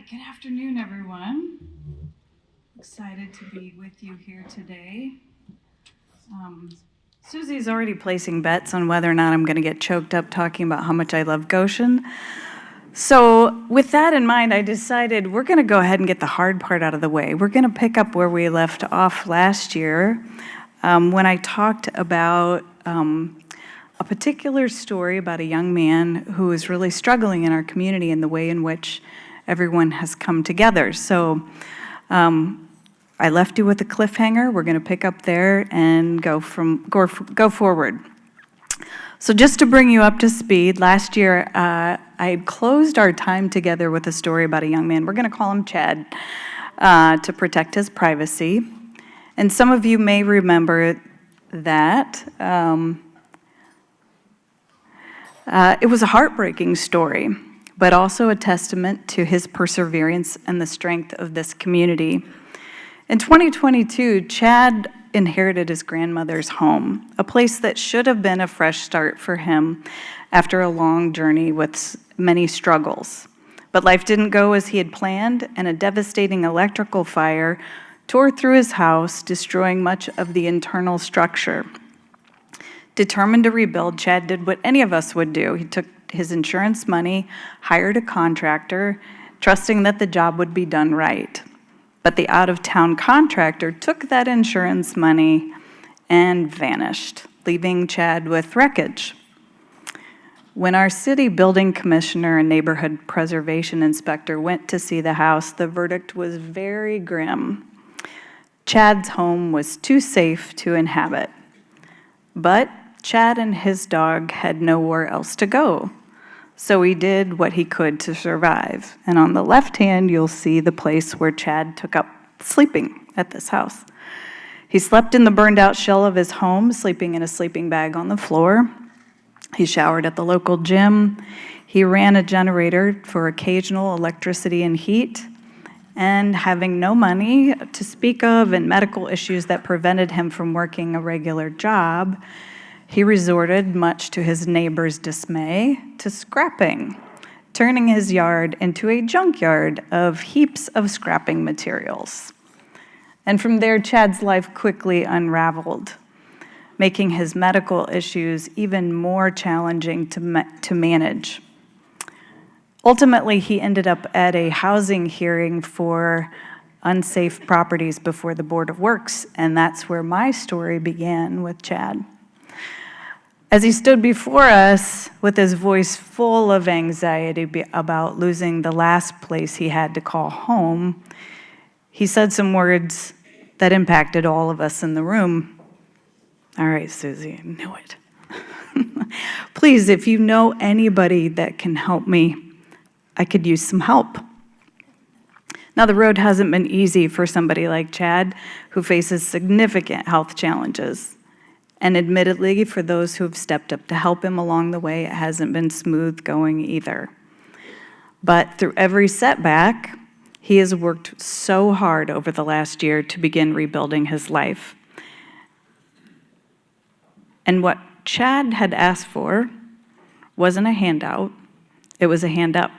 Good afternoon, everyone. Excited to be with you here today. Susie's already placing bets on whether or not I'm going to get choked up talking about how much I love Goshen. So with that in mind, I decided we're going to go ahead and get the hard part out of the way. We're going to pick up where we left off last year when I talked about a particular story about a young man who is really struggling in our community in the way in which everyone has come together. So I left you with a cliffhanger. We're going to pick up there and go forward. So just to bring you up to speed, last year I closed our time together with a story about a young man. We're going to call him Chad to protect his privacy. And some of you may remember that it was a heartbreaking story, but also a testament to his perseverance and the strength of this community. In 2022, Chad inherited his grandmother's home, a place that should have been a fresh start for him after a long journey with many struggles. But life didn't go as he had planned, and a devastating electrical fire tore through his house, destroying much of the internal structure. Determined to rebuild, Chad did what any of us would do. He took his insurance money, hired a contractor, trusting that the job would be done right. But the out-of-town contractor took that insurance money and vanished, leaving Chad with wreckage. When our city building commissioner and neighborhood preservation inspector went to see the house, the verdict was very grim. Chad's home was too safe to inhabit. But Chad and his dog had nowhere else to go. So he did what he could to survive. And on the left hand, you'll see the place where Chad took up sleeping at this house. He slept in the burned out shell of his home, sleeping in a sleeping bag on the floor. He showered at the local gym. He ran a generator for occasional electricity and heat. And having no money to speak of and medical issues that prevented him from working a regular job, he resorted, much to his neighbors' dismay, to scrapping, turning his yard into a junkyard of heaps of scrapping materials. And from there, Chad's life quickly unraveled, making his medical issues even more challenging to manage. Ultimately, he ended up at a housing hearing for unsafe properties before the Board of Works, and that's where my story began with Chad. As he stood before us with his voice full of anxiety about losing the last place he had to call home, he said some words that impacted all of us in the room. All right, Susie, I knew it. Please, if you know anybody that can help me, I could use some help. Now, the road hasn't been easy for somebody like Chad, who faces significant health challenges. And admittedly, for those who have stepped up to help him along the way, it hasn't been smooth going either. But through every setback, he has worked so hard over the last year to begin rebuilding his life. And what Chad had asked for wasn't a handout, it was a hand up.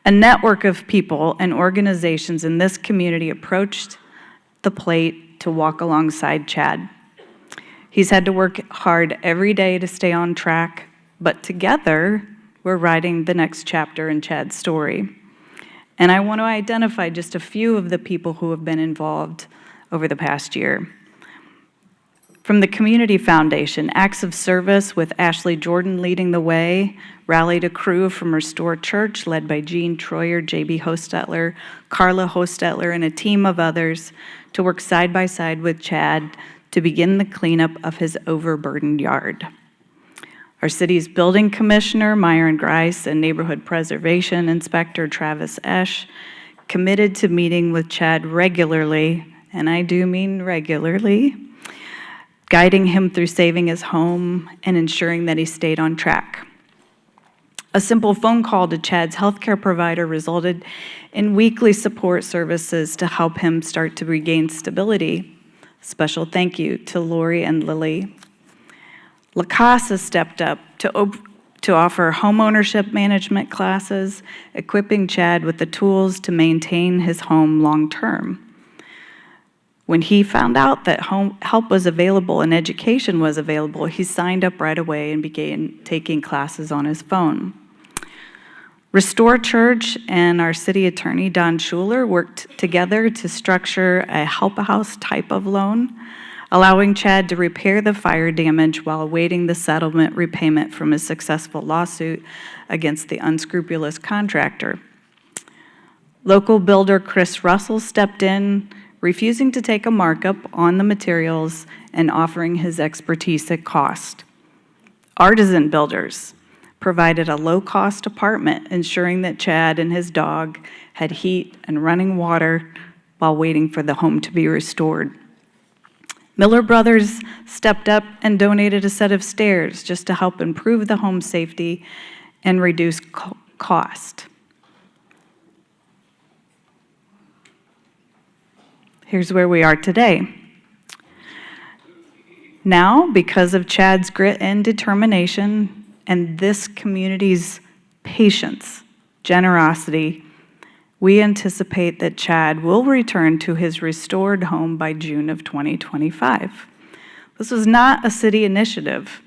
A network of people and organizations in this community approached the plate to walk alongside Chad. He's had to work hard every day to stay on track, but together, we're writing the next chapter in Chad's story. And I want to identify just a few of the people who have been involved over the past year. From the Community Foundation, Acts of Service with Ashley Jordan leading the way, rallied a crew from Restore Church led by Jean Troyer, J.B. Hostetler, Carla Hostetler, and a team of others to work side by side with Chad to begin the cleanup of his overburdened yard. Our city's building commissioner, Myron Grice, and neighborhood preservation inspector, Travis Esch, committed to meeting with Chad regularly, and I do mean regularly, guiding him through saving his home and ensuring that he stayed on track. A simple phone call to Chad's healthcare provider resulted in weekly support services to help him start to regain stability. Special thank you to Lori and Lily. La Casa stepped up to offer homeownership management classes, equipping Chad with the tools to maintain his home long-term. When he found out that home help was available and education was available, he signed up right away and began taking classes on his phone. Restore Church and our city attorney, Don Schuler, worked together to structure a help-a-house type of loan, allowing Chad to repair the fire damage while awaiting the settlement repayment from his successful lawsuit against the unscrupulous contractor. Local builder Chris Russell stepped in, refusing to take a markup on the materials and offering his expertise at cost. Artisan Builders provided a low-cost apartment, ensuring that Chad and his dog had heat and running water while waiting for the home to be restored. Miller Brothers stepped up and donated a set of stairs just to help improve the home safety and reduce cost. Here's where we are today. Now, because of Chad's grit and determination and this community's patience, generosity, we anticipate that Chad will return to his restored home by June of 2025. This was not a city initiative.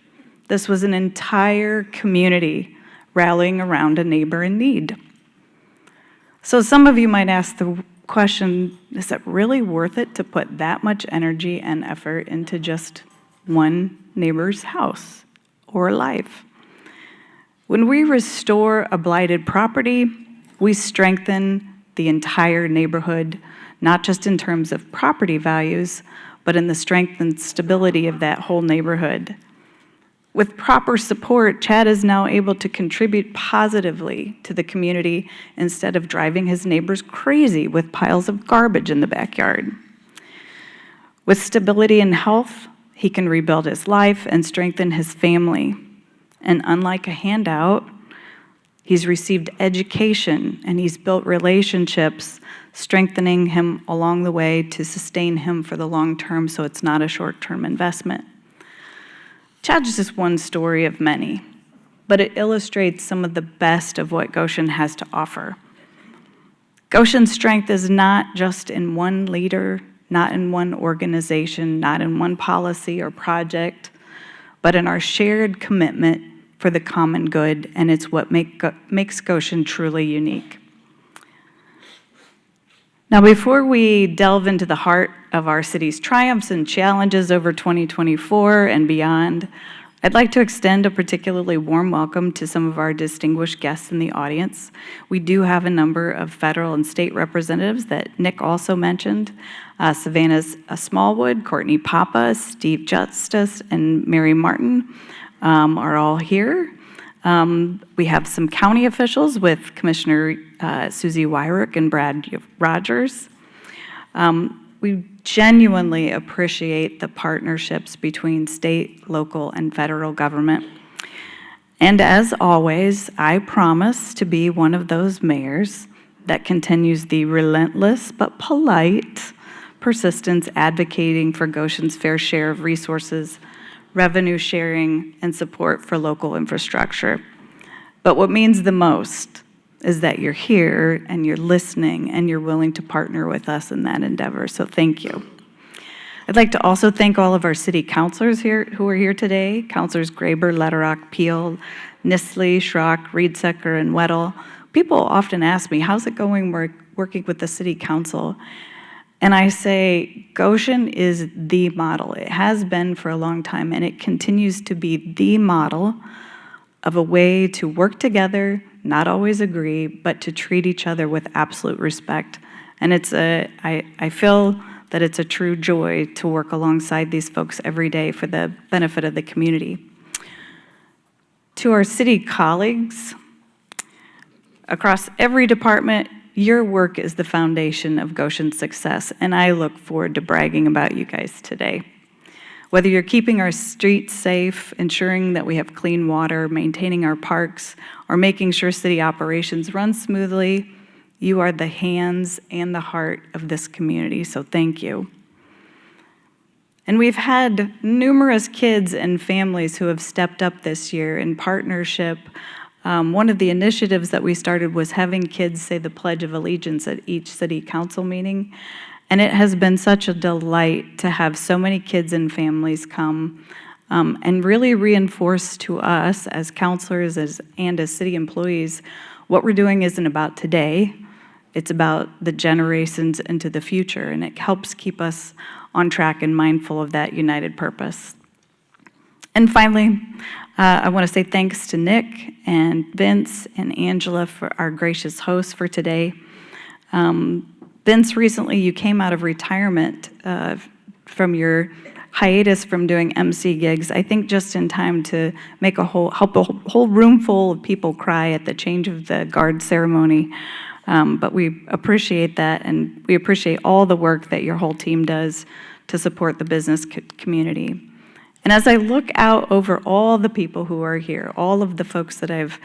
This was an entire community rallying around a neighbor in need. So some of you might ask the question, is it really worth it to put that much energy and effort into just one neighbor's house or life? When we restore a blighted property, we strengthen the entire neighborhood, not just in terms of property values, but in the strength and stability of that whole neighborhood. With proper support, Chad is now able to contribute positively to the community instead of driving his neighbors crazy with piles of garbage in the backyard. With stability and health, he can rebuild his life and strengthen his family. And unlike a handout, he's received education and he's built relationships, strengthening him along the way to sustain him for the long term so it's not a short-term investment. Chad's just one story of many, but it illustrates some of the best of what Goshen has to offer. Goshen's strength is not just in one leader, not in one organization, not in one policy or project, but in our shared commitment for the common good, and it's what makes Goshen truly unique. Now, before we delve into the heart of our city's triumphs and challenges over 2024 and beyond, I'd like to extend a particularly warm welcome to some of our distinguished guests in the audience. We do have a number of federal and state representatives that Nick also mentioned. Savannah Smallwood, Courtney Papa, Steve Justice, and Mary Martin are all here. We have some county officials with Commissioner Susie Wyrick and Brad Rogers. We genuinely appreciate the partnerships between state, local, and federal government. And as always, I promise to be one of those mayors that continues the relentless but polite persistence advocating for Goshen's fair share of resources, revenue sharing, and support for local infrastructure. But what means the most is that you're here and you're listening and you're willing to partner with us in that endeavor, so thank you. I'd like to also thank all of our city councilors here who are here today, Councilors Graber, Letterock, Peel, Nisley, Schrock, Riedsecker, and Weddle. People often ask me, how's it going working with the city council? And I say, Goshen is the model. It has been for a long time, and it continues to be the model of a way to work together, not always agree, but to treat each other with absolute respect. And I feel that it's a true joy to work alongside these folks every day for the benefit of the community. To our city colleagues, across every department, your work is the foundation of Goshen's success, and I look forward to bragging about you guys today. Whether you're keeping our streets safe, ensuring that we have clean water, maintaining our parks, or making sure city operations run smoothly, you are the hands and the heart of this community, so thank you. And we've had numerous kids and families who have stepped up this year in partnership. One of the initiatives that we started was having kids say the Pledge of Allegiance at each city council meeting. And it has been such a delight to have so many kids and families come and really reinforce to us as counselors and as city employees, what we're doing isn't about today, it's about the generations into the future, and it helps keep us on track and mindful of that united purpose. And finally, I want to say thanks to Nick and Vince and Angela for our gracious hosts for today. Vince, recently you came out of retirement from your hiatus from doing MC gigs, I think just in time to make help a whole room full of people cry at the change of the guard ceremony. But we appreciate that, and we appreciate all the work that your whole team does to support the business community. And as I look out over all the people who are here, all of the folks that I've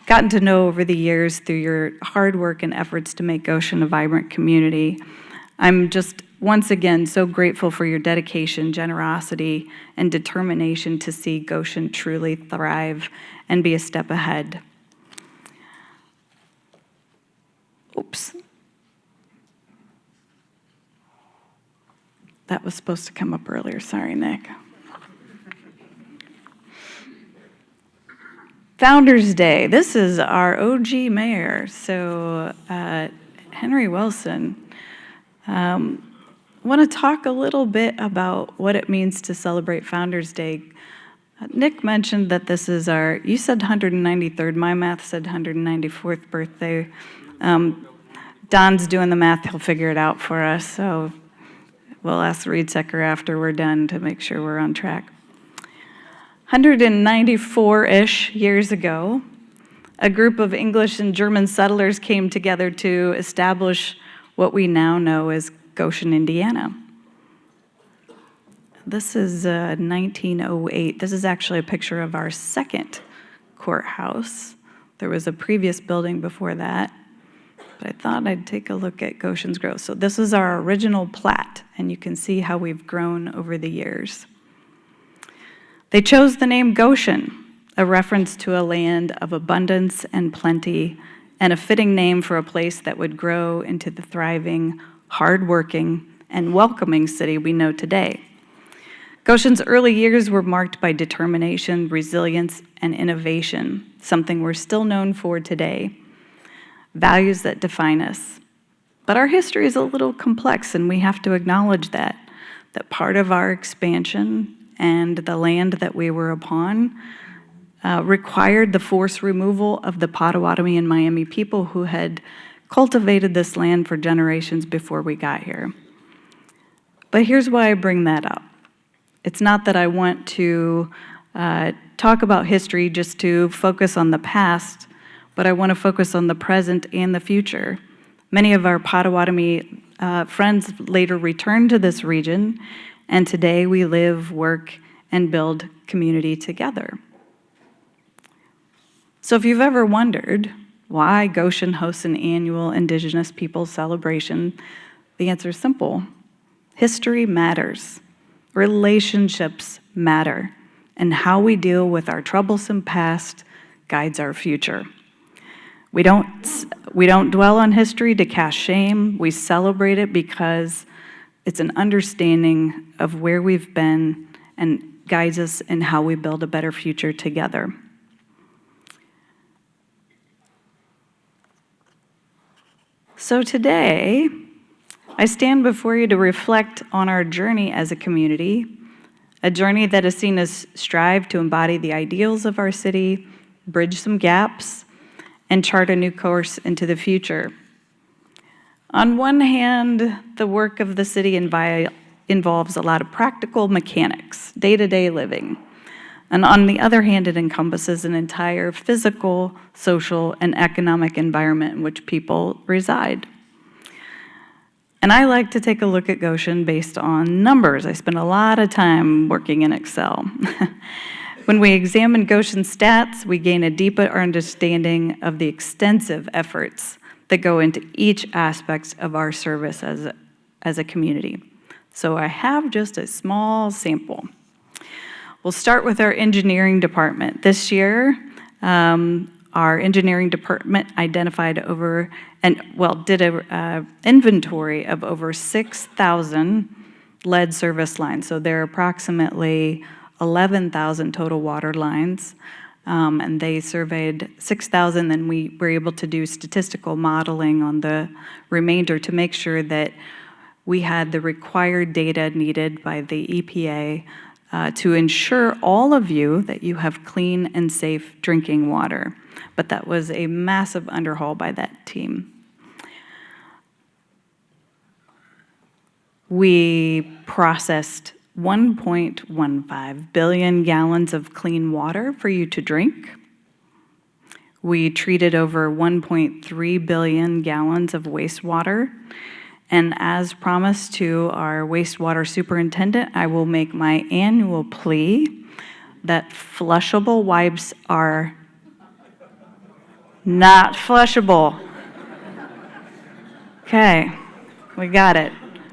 gotten to know over the years through your hard work and efforts to make Goshen a vibrant community, I'm just once again so grateful for your dedication, generosity, and determination to see Goshen truly thrive and be a step ahead. Oops. That was supposed to come up earlier. Sorry, Nick. Founders Day. This is our OG mayor, so Henry Wilson. I want to talk a little bit about what it means to celebrate Founders Day. Nick mentioned that this is our, you said 193rd, my math said 194th birthday. Don's doing the math, he'll figure it out for us, so we'll ask the read secker after we're done to make sure we're on track. 194-ish years ago, a group of English and German settlers came together to establish what we now know as Goshen, Indiana. This is 1908. This is actually a picture of our second courthouse. There was a previous building before that, but I thought I'd take a look at Goshen's growth. So this is our original plat, and you can see how we've grown over the years. They chose the name Goshen, a reference to a land of abundance and plenty, and a fitting name for a place that would grow into the thriving, hardworking, and welcoming city we know today. Goshen's early years were marked by determination, resilience, and innovation, something we're still known for today, values that define us. But our history is a little complex, and we have to acknowledge that part of our expansion and the land that we were upon required the forced removal of the Potawatomi and Miami people who had cultivated this land for generations before we got here. But here's why I bring that up. It's not that I want to talk about history just to focus on the past, but I want to focus on the present and the future. Many of our Potawatomi friends later returned to this region, and today we live, work, and build community together. So if you've ever wondered why Goshen hosts an annual Indigenous Peoples celebration, the answer is simple. History matters. Relationships matter. And how we deal with our troublesome past guides our future. We don't dwell on history to cast shame. We celebrate it because it's an understanding of where we've been and guides us in how we build a better future together. So today, I stand before you to reflect on our journey as a community, a journey that has seen us strive to embody the ideals of our city, bridge some gaps, and chart a new course into the future. On one hand, the work of the city involves a lot of practical mechanics, day-to-day living. And on the other hand, it encompasses an entire physical, social, and economic environment in which people reside. And I like to take a look at Goshen based on numbers. I spend a lot of time working in Excel. When we examine Goshen stats, we gain a deeper understanding of the extensive efforts that go into each aspect of our service as a community. So I have just a small sample. We'll start with our engineering department. This year, our engineering department identified did a inventory of over 6,000 lead service lines. So there are approximately 11,000 total water lines, and they surveyed 6,000, and we were able to do statistical modeling on the remainder to make sure that we had the required data needed by the EPA to ensure all of you that you have clean and safe drinking water. But that was a massive underhaul by that team. We processed 1.15 billion gallons of clean water for you to drink. We treated over 1.3 billion gallons of wastewater. And as promised to our wastewater superintendent, I will make my annual plea that flushable wipes are not flushable. Okay, we got it.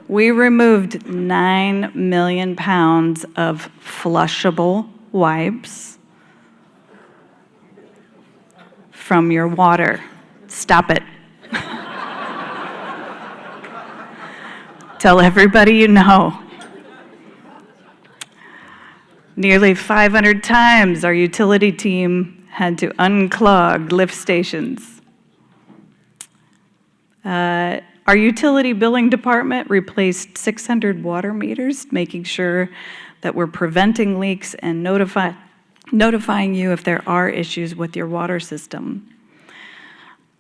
We removed 9 million pounds of flushable wipes from your water. Stop it. Tell everybody you know. Nearly 500 times our utility team had to unclog lift stations. Our utility billing department replaced 600 water meters, making sure that we're preventing leaks and notifying you if there are issues with your water system.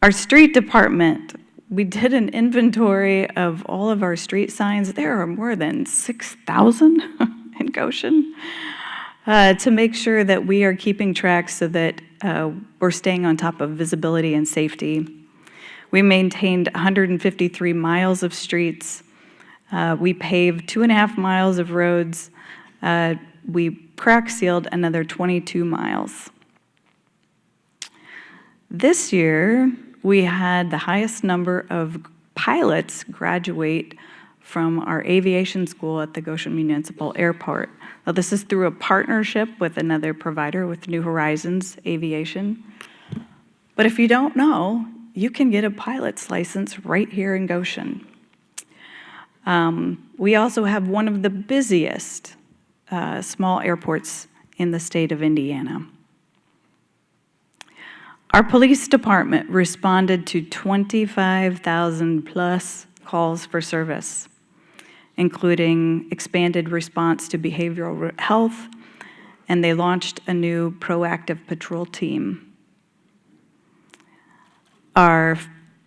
Our street department, we did an inventory of all of our street signs. There are more than 6,000 in Goshen, to make sure that we are keeping track so that we're staying on top of visibility and safety. We maintained 153 miles of streets. We paved 2.5 miles of roads. We crack sealed another 22 miles. This year, we had the highest number of pilots graduate from our aviation school at the Goshen Municipal Airport. Now, this is through a partnership with another provider, with New Horizons Aviation. But if you don't know, you can get a pilot's license right here in Goshen. We also have one of the busiest small airports in the state of Indiana. Our police department responded to 25,000 plus calls for service, including expanded response to behavioral health, and they launched a new proactive patrol team. Our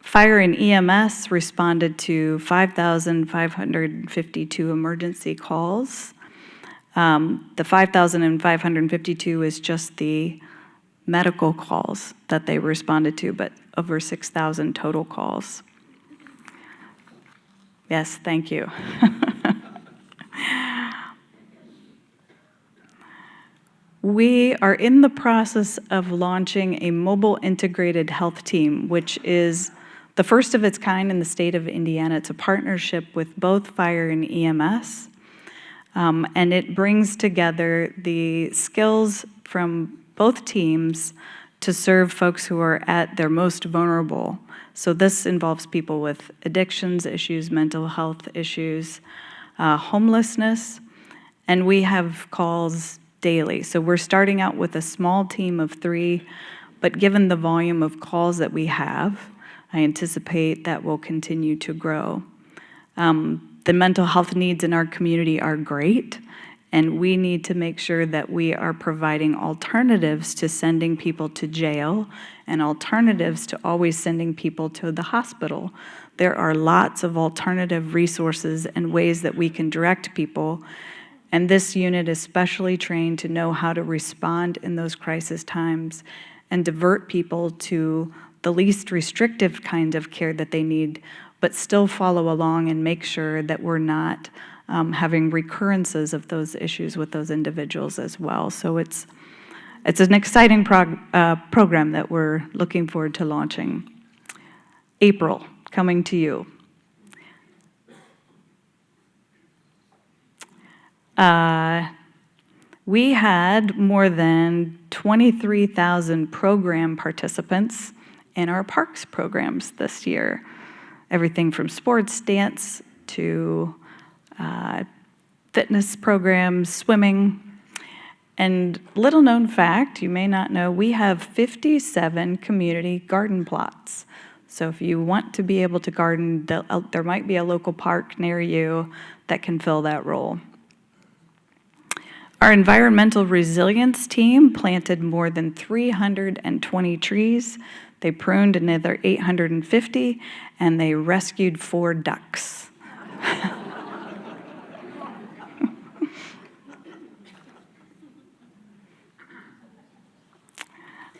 fire and EMS responded to 5,552 emergency calls. The 5,552 is just the medical calls that they responded to, but over 6,000 total calls. Yes, thank you. We are in the process of launching a mobile integrated health team, which is the first of its kind in the state of Indiana. It's a partnership with both fire and EMS, and it brings together the skills from both teams to serve folks who are at their most vulnerable. So this involves people with addictions issues, mental health issues, homelessness, and we have calls daily. So we're starting out with a small team of 3, but given the volume of calls that we have, I anticipate that will continue to grow. The mental health needs in our community are great, and we need to make sure that we are providing alternatives to sending people to jail and alternatives to always sending people to the hospital. There are lots of alternative resources and ways that we can direct people, and this unit is specially trained to know how to respond in those crisis times and divert people to the least restrictive kind of care that they need, but still follow along and make sure that we're not having recurrences of those issues with those individuals as well. So it's an exciting program that we're looking forward to launching. April, coming to you. We had more than 23,000 program participants in our parks programs this year. Everything from sports, dance, to fitness programs, swimming. And little known fact, you may not know, we have 57 community garden plots. So if you want to be able to garden, there might be a local park near you that can fill that role. Our environmental resilience team planted more than 320 trees. They pruned another 850, and they rescued 4 ducks.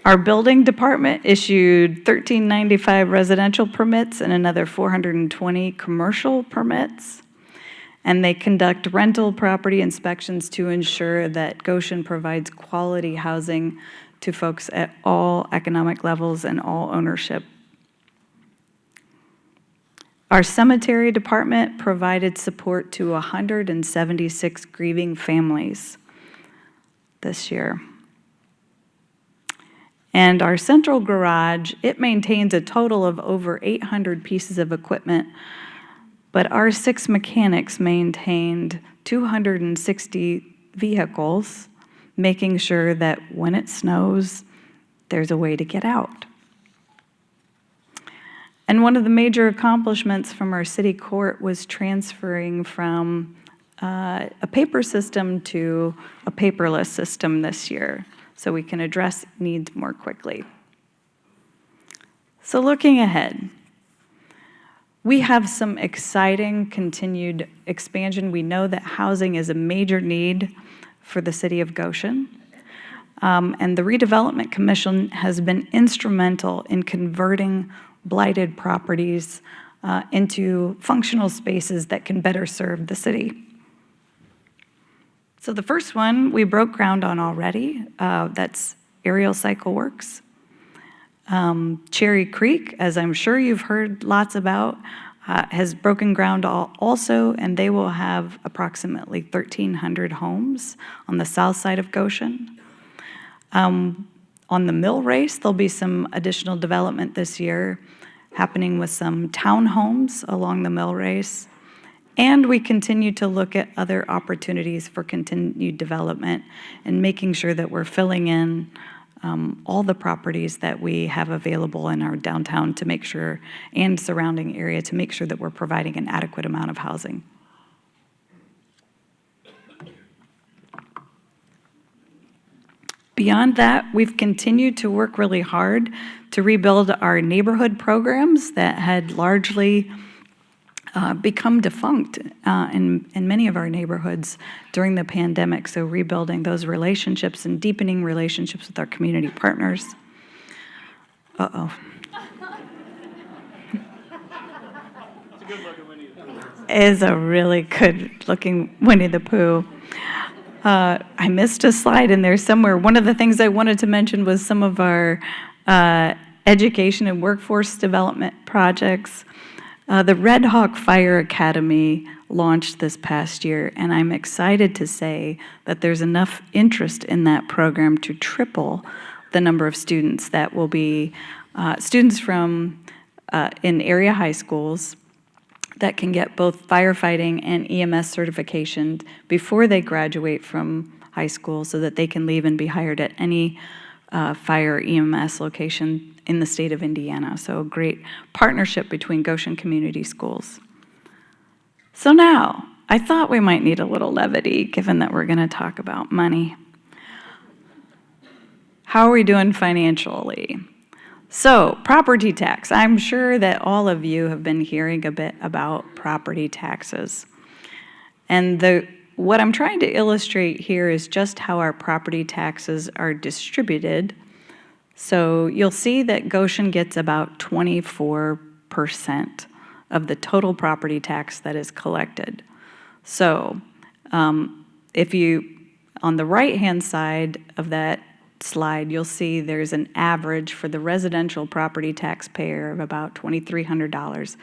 Our building department issued 1,395 residential permits and another 420 commercial permits. And they conduct rental property inspections to ensure that Goshen provides quality housing to folks at all economic levels and all ownership. Our cemetery department provided support to 176 grieving families this year. And our central garage, it maintains a total of over 800 pieces of equipment, but our 6 mechanics maintained 260 vehicles, making sure that when it snows, there's a way to get out. And one of the major accomplishments from our city court was transferring from a paper system to a paperless system this year, so we can address needs more quickly. So looking ahead, we have some exciting continued expansion. We know that housing is a major need for the city of Goshen. And the Redevelopment Commission has been instrumental in converting blighted properties into functional spaces that can better serve the city. So the first one we broke ground on already. That's Aerial Cycle Works. Cherry Creek, as I'm sure you've heard lots about, has broken ground also, and they will have approximately 1,300 homes on the south side of Goshen. On the Mill Race, there'll be some additional development this year happening with some townhomes along the Mill Race. And we continue to look at other opportunities for continued development and making sure that we're filling in all the properties that we have available in our downtown to make sure, and surrounding area, to make sure that we're providing an adequate amount of housing. Beyond that, we've continued to work really hard to rebuild our neighborhood programs that had largely become defunct in many of our neighborhoods during the pandemic. So rebuilding those relationships and deepening relationships with our community partners. Uh-oh. It's a good looking Winnie the Pooh. Is a really good looking Winnie the Pooh. I missed a slide in there somewhere. One of the things I wanted to mention was some of our education and workforce development projects. The Red Hawk Fire Academy launched this past year, and I'm excited to say that there's enough interest in that program to triple the number of students that will be students from in area high schools that can get both firefighting and EMS certification before they graduate from high school, so that they can leave and be hired at any fire EMS location in the state of Indiana. So a great partnership between Goshen Community Schools. So now, I thought we might need a little levity, given that we're gonna talk about money. How are we doing financially? So, property tax. I'm sure that all of you have been hearing a bit about property taxes. And what I'm trying to illustrate here is just how our property taxes are distributed. So you'll see that Goshen gets about 24% of the total property tax that is collected. So if you, on the right-hand side of that slide, you'll see there's an average for the residential property taxpayer of about $2,300.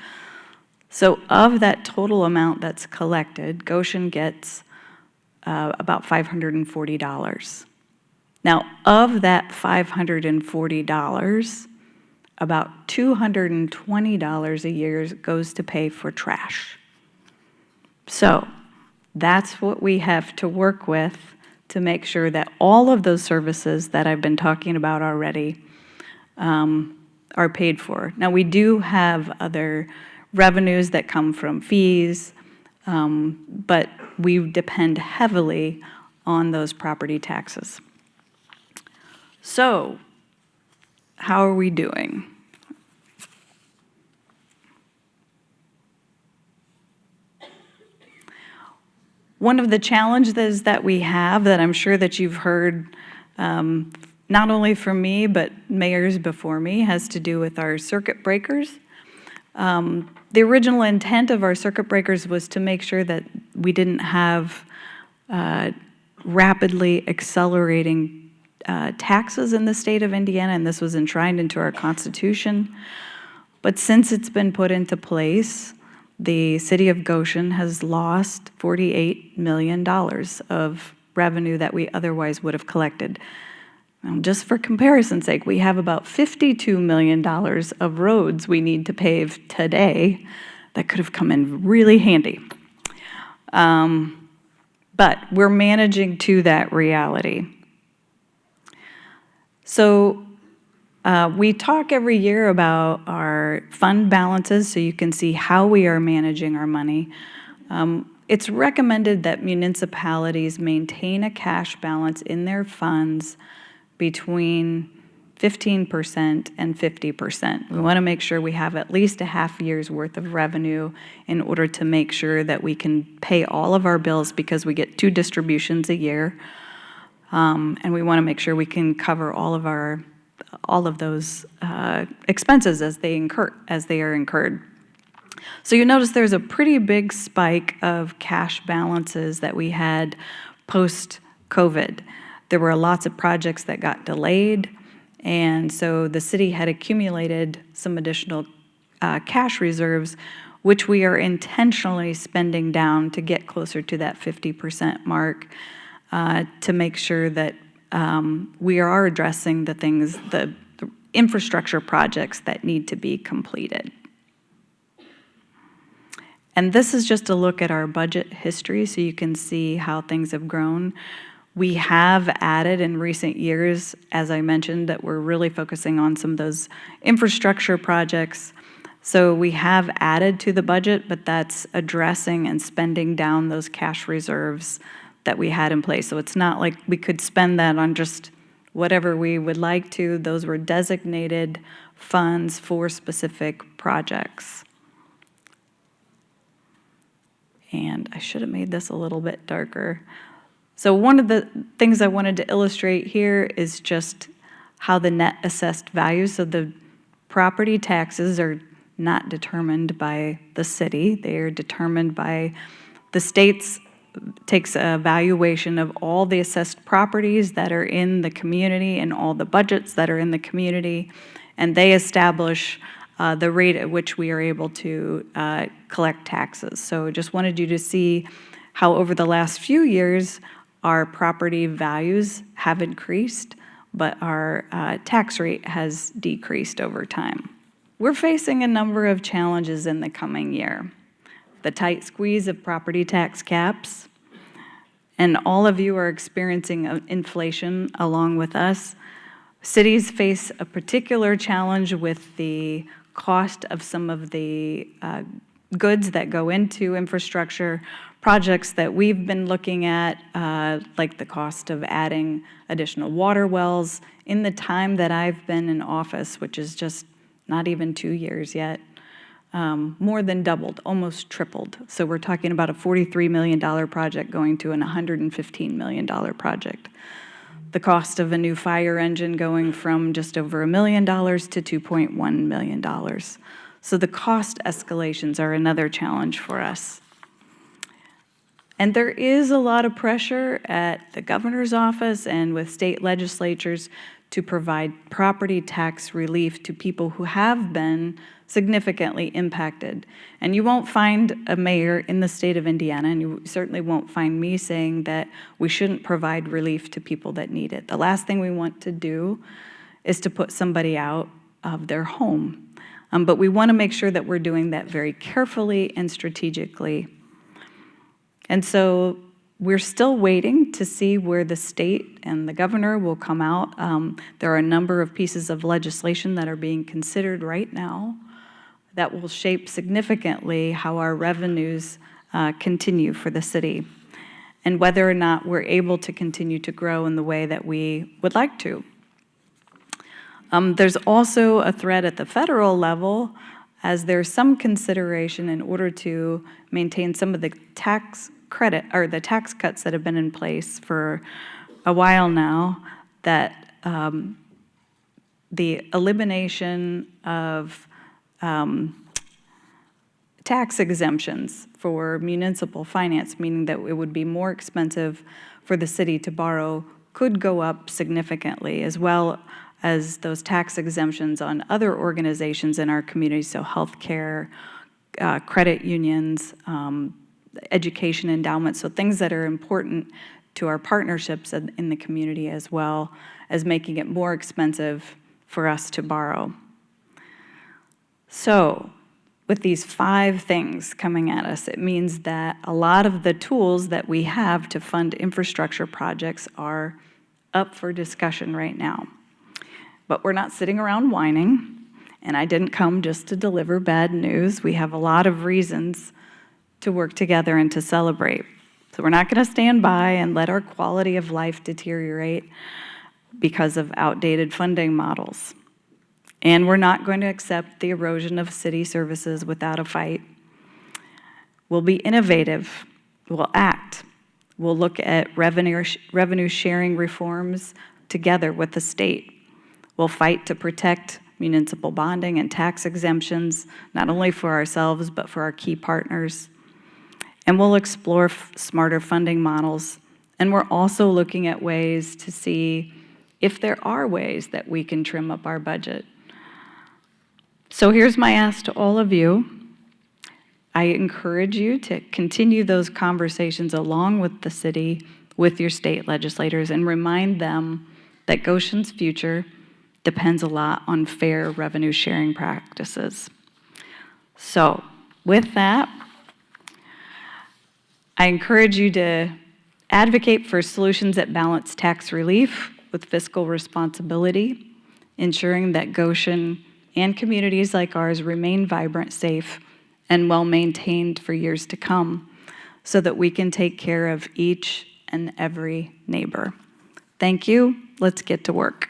So of that total amount that's collected, Goshen gets about $540. Now, of that $540, about $220 a year goes to pay for trash. So that's what we have to work with to make sure that all of those services that I've been talking about already are paid for. Now, we do have other revenues that come from fees, but we depend heavily on those property taxes. So, how are we doing? One of the challenges that we have that I'm sure that you've heard not only from me, but mayors before me, has to do with our circuit breakers. The original intent of our circuit breakers was to make sure that we didn't have rapidly accelerating taxes in the state of Indiana, and this was enshrined into our Constitution. But since it's been put into place, the city of Goshen has lost $48 million of revenue that we otherwise would have collected. Just for comparison's sake, we have about $52 million of roads we need to pave today that could have come in really handy. But we're managing to that reality. So we talk every year about our fund balances so you can see how we are managing our money. It's recommended that municipalities maintain a cash balance in their funds between 15% and 50%. We want to make sure we have at least a half year's worth of revenue in order to make sure that we can pay all of our bills because we get 2 distributions a year. And we want to make sure we can cover all of those expenses as they are incurred. So you notice there's a pretty big spike of cash balances that we had post-COVID. There were lots of projects that got delayed, and so the city had accumulated some additional cash reserves, which we are intentionally spending down to get closer to that 50% mark to make sure that we are addressing the infrastructure projects that need to be completed. And this is just a look at our budget history so you can see how things have grown. We have added in recent years, as I mentioned, that we're really focusing on some of those infrastructure projects. So we have added to the budget, but that's addressing and spending down those cash reserves that we had in place. So it's not like we could spend that on just whatever we would like to. Those were designated funds for specific projects. And I should have made this a little bit darker. So one of the things I wanted to illustrate here is just how the net assessed value, so the property taxes are not determined by the city, they are determined by the state's takes a valuation of all the assessed properties that are in the community and all the budgets that are in the community, and they establish the rate at which we are able to collect taxes. So just wanted you to see how over the last few years, our property values have increased, but our tax rate has decreased over time. We're facing a number of challenges in the coming year. The tight squeeze of property tax caps, and all of you are experiencing inflation along with us. Cities face a particular challenge with the cost of some of the goods that go into infrastructure projects that we've been looking at, like the cost of adding additional water wells. In the time that I've been in office, which is just not even 2 years yet, more than doubled, almost tripled. So we're talking about a $43 million project going to an $115 million project. The cost of a new fire engine going from just over $1 million to $2.1 million. So the cost escalations are another challenge for us. And there is a lot of pressure at the governor's office and with state legislatures to provide property tax relief to people who have been significantly impacted. And you won't find a mayor in the state of Indiana, and you certainly won't find me saying that we shouldn't provide relief to people that need it. The last thing we want to do is to put somebody out of their home. But we want to make sure that we're doing that very carefully and strategically. And so we're still waiting to see where the state and the governor will come out. There are a number of pieces of legislation that are being considered right now that will shape significantly how our revenues continue for the city, and whether or not we're able to continue to grow in the way that we would like to. There's also a threat at the federal level, as there's some consideration in order to maintain some of the tax credit or the tax cuts that have been in place for a while now, that the elimination of tax exemptions for municipal finance, meaning that it would be more expensive for the city to borrow, could go up significantly, as well as those tax exemptions on other organizations in our community, so healthcare, credit unions, education endowments, so things that are important to our partnerships in the community, as well as making it more expensive for us to borrow. So, with these 5 things coming at us, it means that a lot of the tools that we have to fund infrastructure projects are up for discussion right now. But we're not sitting around whining, and I didn't come just to deliver bad news. We have a lot of reasons to work together and to celebrate. So we're not going to stand by and let our quality of life deteriorate because of outdated funding models. And we're not going to accept the erosion of city services without a fight. We'll be innovative. We'll act. We'll look at revenue sharing reforms together with the state. We'll fight to protect municipal bonding and tax exemptions, not only for ourselves, but for our key partners. And we'll explore smarter funding models. And we're also looking at ways to see if there are ways that we can trim up our budget. So here's my ask to all of you. I encourage you to continue those conversations along with the city, with your state legislators, and remind them that Goshen's future depends a lot on fair revenue sharing practices. So with that, I encourage you to advocate for solutions that balance tax relief with fiscal responsibility, ensuring that Goshen and communities like ours remain vibrant, safe, and well-maintained for years to come, so that we can take care of each and every neighbor. Thank you. Let's get to work.